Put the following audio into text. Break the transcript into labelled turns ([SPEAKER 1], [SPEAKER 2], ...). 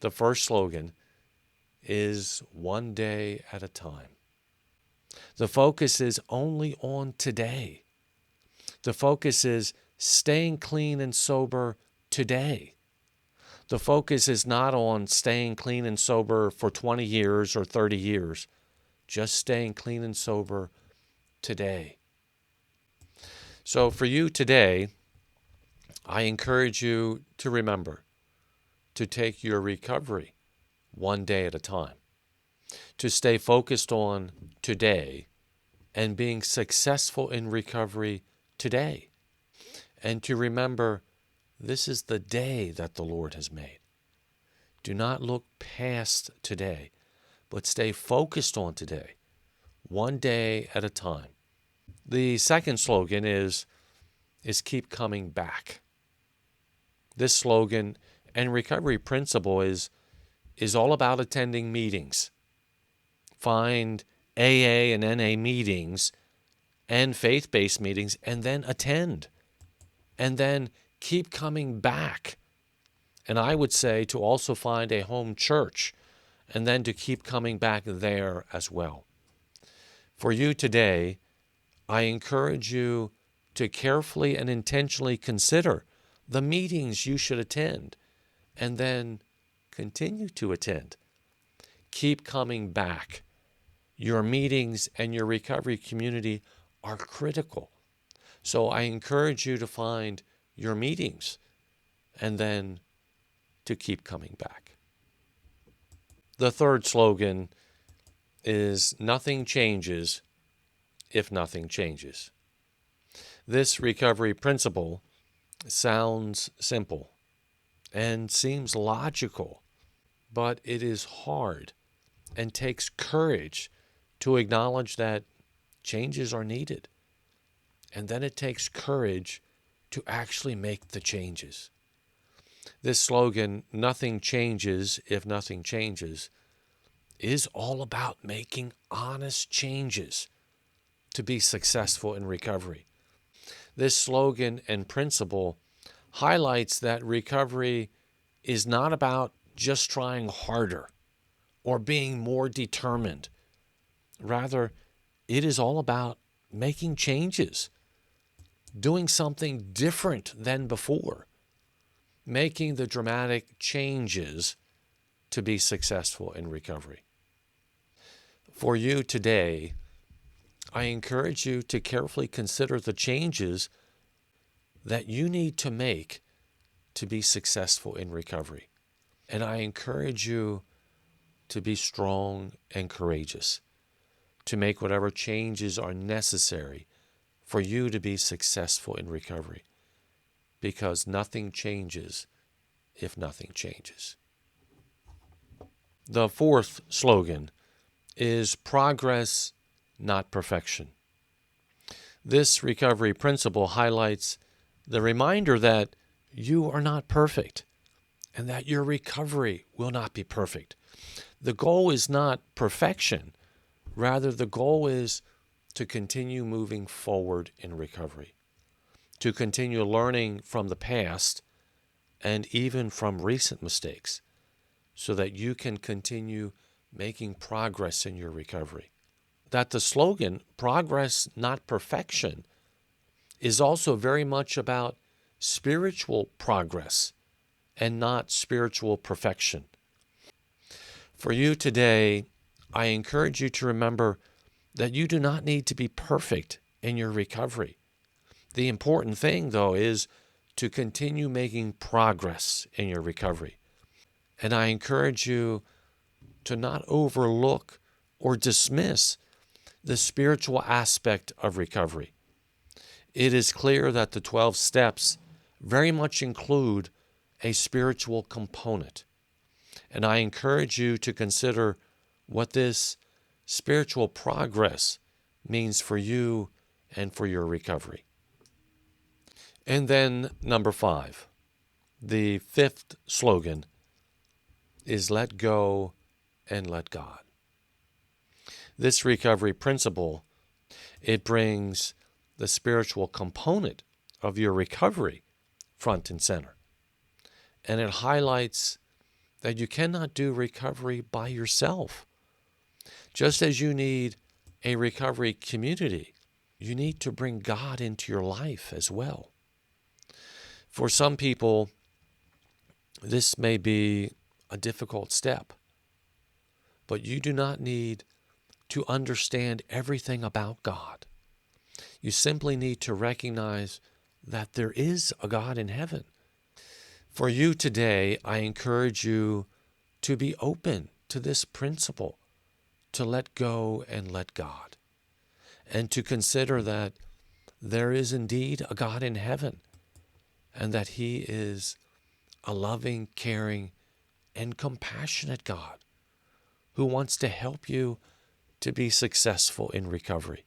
[SPEAKER 1] The first slogan is one day at a time. The focus is only on today. The focus is staying clean and sober today. The focus is not on staying clean and sober for 20 years or 30 years, just staying clean and sober today. So for you today, I encourage you to remember to take your recovery one day at a time, to stay focused on today and being successful in recovery today, and to remember this is the day that the Lord has made. Do not look past today, but stay focused on today, one day at a time. The second slogan is keep coming back. This slogan and recovery principle is all about attending meetings. Find AA and NA meetings and faith-based meetings and then attend. And then keep coming back. And I would say to also find a home church and then to keep coming back there as well. For you today, I encourage you to carefully and intentionally consider the meetings you should attend and then continue to attend. Keep coming back. Your meetings and your recovery community are critical. So I encourage you to find your meetings and then to keep coming back. The third slogan is nothing changes if nothing changes. This recovery principle sounds simple and seems logical, but it is hard and takes courage to acknowledge that changes are needed. And then it takes courage to actually make the changes. This slogan, nothing changes if nothing changes, is all about making honest changes to be successful in recovery. This slogan and principle highlights that recovery is not about just trying harder or being more determined. Rather, it is all about making changes, doing something different than before, making the dramatic changes to be successful in recovery. For you today, I encourage you to carefully consider the changes that you need to make to be successful in recovery. And I encourage you to be strong and courageous, to make whatever changes are necessary for you to be successful in recovery, because nothing changes if nothing changes. The fourth slogan is progress, not perfection. This recovery principle highlights the reminder that you are not perfect and that your recovery will not be perfect. The goal is not perfection. Rather, the goal is to continue moving forward in recovery, to continue learning from the past and even from recent mistakes so that you can continue making progress in your recovery. That the slogan, progress, not perfection, is also very much about spiritual progress and not spiritual perfection. For you today, I encourage you to remember that you do not need to be perfect in your recovery. The important thing, though, is to continue making progress in your recovery. And I encourage you to not overlook or dismiss the spiritual aspect of recovery. It is clear that the 12 steps very much include a spiritual component. And I encourage you to consider what this spiritual progress means for you and for your recovery. And then number 5, the fifth slogan is let go and let God. This recovery principle, it brings the spiritual component of your recovery front and center. And it highlights that you cannot do recovery by yourself. Just as you need a recovery community, you need to bring God into your life as well. For some people, this may be a difficult step, but you do not need to understand everything about God. You simply need to recognize that there is a God in heaven. For you today, I encourage you to be open to this principle, to let go and let God, and to consider that there is indeed a God in heaven, and that He is a loving, caring, and compassionate God who wants to help you to be successful in recovery.